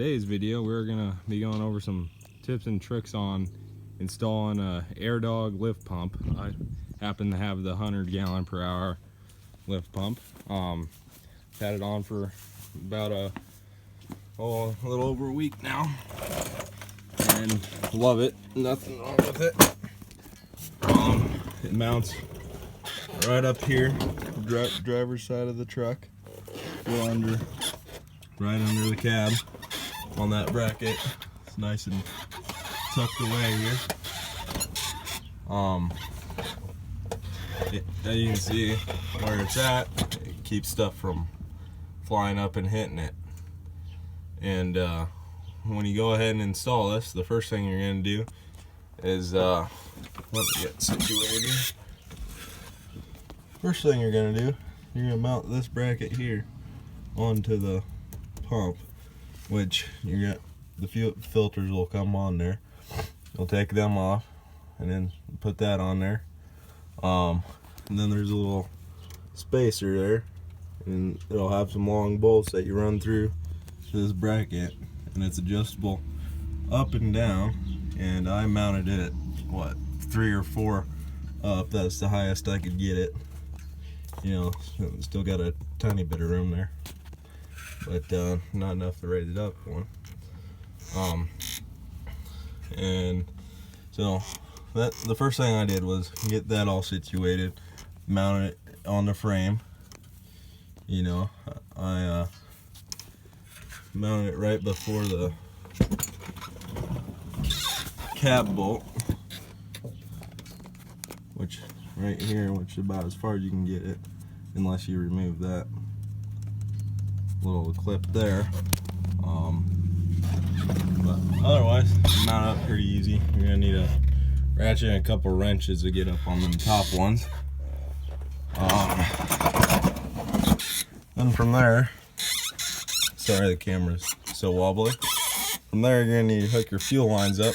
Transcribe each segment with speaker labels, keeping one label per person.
Speaker 1: today's video, we're gonna be going over some tips and tricks on installing a airdog lift pump. I happen to have the 100 gallon per hour lift pump. Had it on for about a little over a week now, and love it. Nothing wrong with it. It mounts right up here, driver's side of the truck. Go under, right under the cab on that bracket. It's nice and tucked away here. As you can see where it's at, it keeps stuff from flying up and hitting it. And when you go ahead and install this, the first thing you're going to do is let me get situated. First thing you're going to do, you're going to mount this bracket here onto the pump, which the fuel filters will come on there. You'll take them off and then put that on there. And then there's a little spacer there, and it'll have some long bolts that you run through this bracket, and it's adjustable up and down. And I mounted it at what, 3 or 4 up. That's the highest I could get it. You know, still got a tiny bit of room there, but not enough to raise it up for. And so the first thing I did was get that all situated, mount it on the frame. You know, I mounted it right before the cab bolt, which right here, which is about as far as you can get it, unless you remove that little clip there. But otherwise, mount up pretty easy. You're gonna need a ratchet and a couple wrenches to get up on them top ones. Then from there, sorry the camera's so wobbly. From there, you're gonna need to hook your fuel lines up,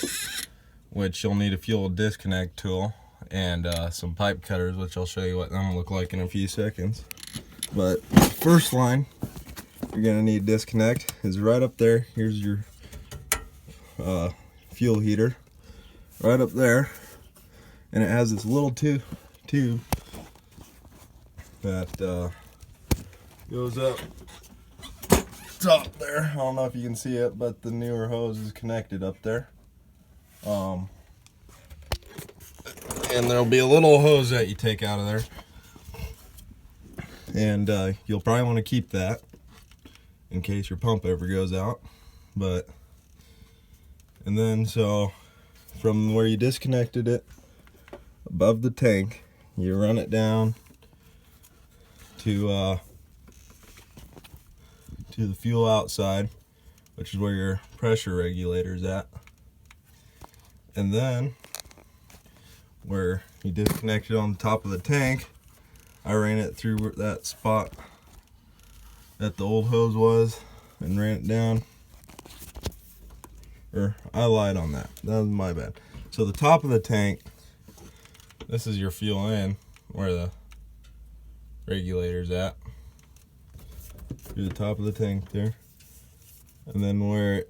Speaker 1: which you'll need a fuel disconnect tool and some pipe cutters, which I'll show you what them look like in a few seconds. But first line you're gonna need to disconnect is right up there. Here's your fuel heater right up there, and it has this little tube that goes up top there. I don't know if you can see it, but the newer hose is connected up there. And there'll be a little hose that you take out of there, and you'll probably want to keep that in case your pump ever goes out. And then so from where you disconnected it above the tank, you run it down to the fuel outside, which is where your pressure regulator is at. And then where you disconnected on the top of the tank, I ran it through that spot that the old hose was and ran it down. Or I lied on that. That was my bad. So the top of the tank, this is your fuel in, where the regulator's at. Through the top of the tank there. And then where it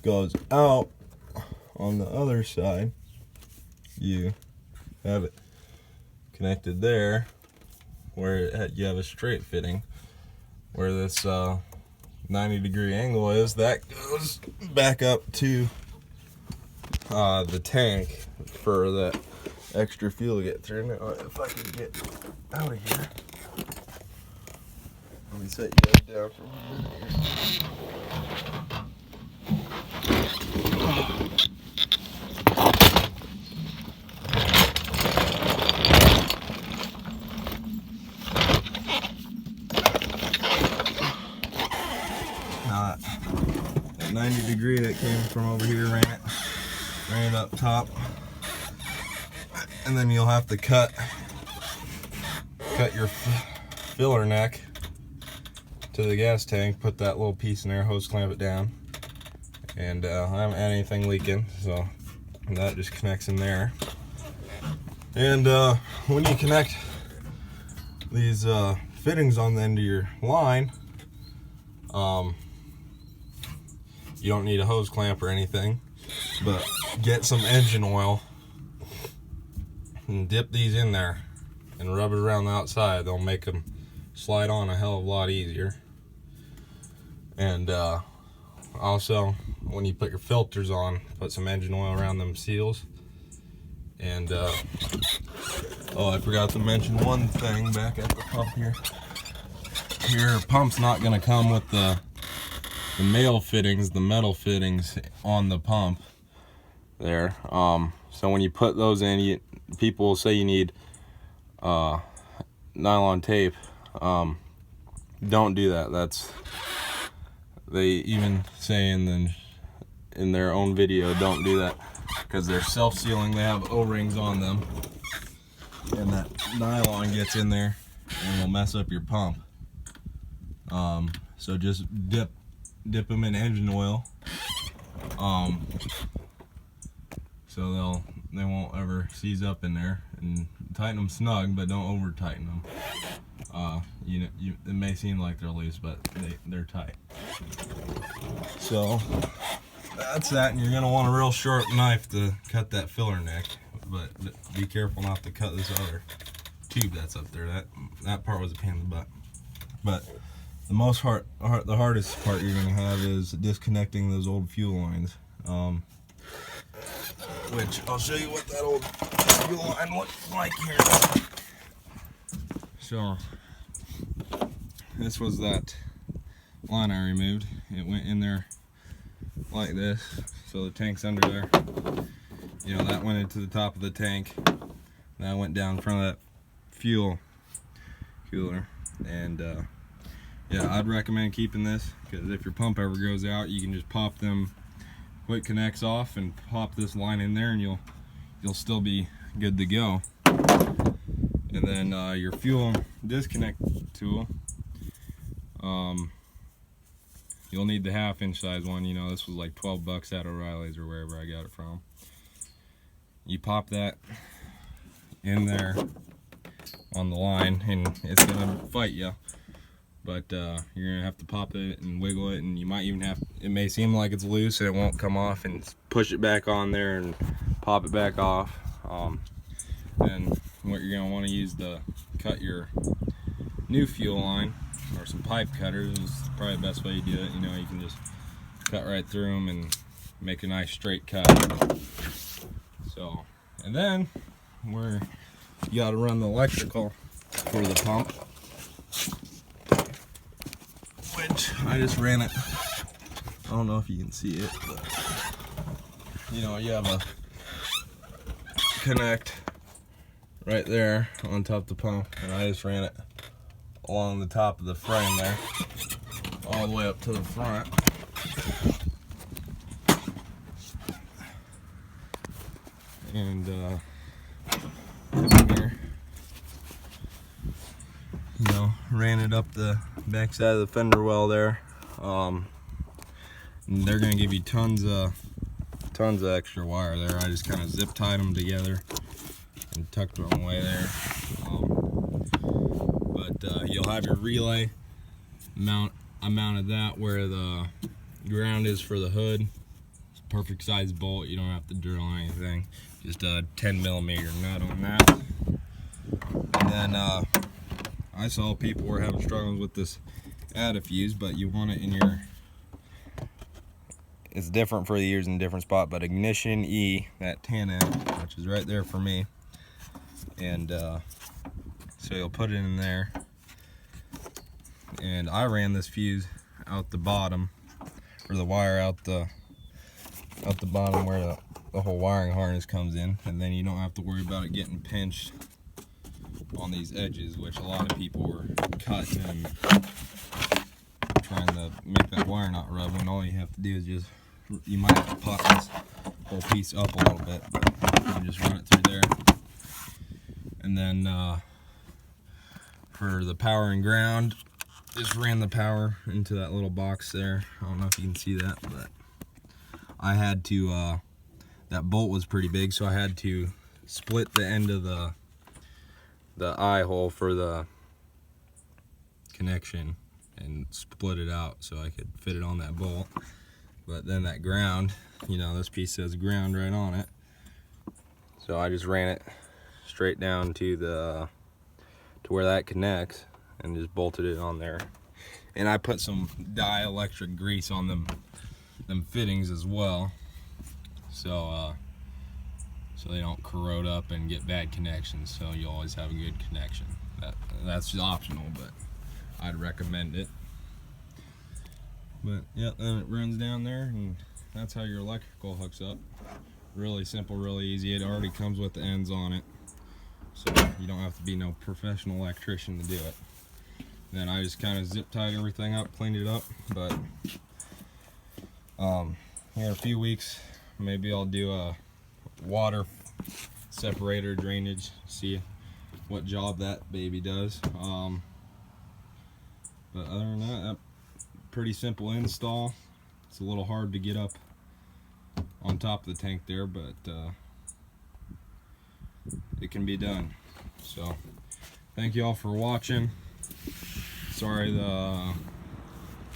Speaker 1: goes out on the other side, you have it connected there, where you have a straight fitting. Where this 90-degree angle is, that goes back up to the tank for that extra fuel to get through. Now, if I can get out of here, let me set you guys down for a minute here. That 90 degree that came from over here, ran it up top, and then you'll have to cut your filler neck to the gas tank, put that little piece in there, hose clamp it down, and I haven't had anything leaking, so that just connects in there. And when you connect these fittings on the end of your line, You don't need a hose clamp or anything, but get some engine oil and dip these in there and rub it around the outside. They'll make them slide on a hell of a lot easier. And also, when you put your filters on, put some engine oil around them seals. And oh, I forgot to mention one thing back at the pump here. Your pump's not going to come with the male fittings, the metal fittings on the pump there. So when you put those in, people will say you need nylon tape. Don't do that. They even say in their own video, don't do that, because they're self-sealing. They have O-rings on them, and that nylon gets in there and will mess up your pump. So just dip them in engine oil, so they won't ever seize up in there, and tighten them snug, but don't over tighten them. It may seem like they're loose, but they're tight. So that's that, and you're gonna want a real sharp knife to cut that filler neck, but be careful not to cut this other tube that's up there. That part was a pain in the butt. But the hardest part you're gonna have is disconnecting those old fuel lines. Which I'll show you what that old fuel line looks like here. So this was that line I removed. It went in there like this, so the tank's under there. You know, that went into the top of the tank. That went down in front of that fuel cooler. And yeah, I'd recommend keeping this, because if your pump ever goes out, you can just pop them quick connects off and pop this line in there, and you'll still be good to go. And then your fuel disconnect tool, you'll need the 1/2-inch size one. You know, this was like 12 bucks at O'Reilly's or wherever I got it from. You pop that in there on the line, and it's gonna fight you. But you're gonna have to pop it and wiggle it, and you might even have, it may seem like it's loose and it won't come off, and push it back on there and pop it back off. And what you're gonna want to use to cut your new fuel line, or some pipe cutters, is probably the best way to do it. You know, you can just cut right through them and make a nice straight cut. So, and then you gotta run the electrical for the pump, which I just ran it. I don't know if you can see it, but you know, you have a connect right there on top of the pump, and I just ran it along the top of the frame there, all the way up to the front. And come here, you know, ran it up the back side of the fender well there. And they're gonna give you tons of extra wire there. I just kind of zip tied them together and tucked them away there. But you'll have your relay mount. I mounted that where the ground is for the hood. It's a perfect size bolt. You don't have to drill anything. Just a 10mm nut on that. And then I saw people were having struggles with this add-a-fuse, but you want it in your, it's different for the ears in a different spot, but ignition E, that 10 end, which is right there for me. And so you'll put it in there. And I ran this fuse out the bottom, or the wire out the bottom where the whole wiring harness comes in, and then you don't have to worry about it getting pinched on these edges, which a lot of people were cutting and trying to make that wire not rub, when all you have to do is just, you might have to pop this whole piece up a little bit, but you can just run it through there. And then for the power and ground, just ran the power into that little box there. I don't know if you can see that, but I had to, that bolt was pretty big, so I had to split the end of the eye hole for the connection and split it out so I could fit it on that bolt. But then that ground, you know, this piece says ground right on it. So I just ran it straight down to where that connects and just bolted it on there. And I put some dielectric grease on them fittings as well, so so they don't corrode up and get bad connections. So you always have a good connection. That's optional, but I'd recommend it. But yeah, then it runs down there, and that's how your electrical hooks up. Really simple, really easy. It already comes with the ends on it, so you don't have to be no professional electrician to do it. Then I just kind of zip tied everything up, cleaned it up. But here in a few weeks, maybe I'll do a water separator drainage, see what job that baby does. But other than that, pretty simple install. It's a little hard to get up on top of the tank there, but it can be done. So thank you all for watching. Sorry the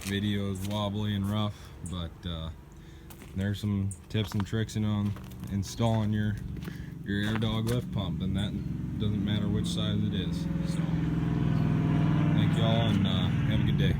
Speaker 1: video is wobbly and rough, but there's some tips and tricks on installing your airdog lift pump, and that doesn't matter which size it is. So thank you all, and have a good day.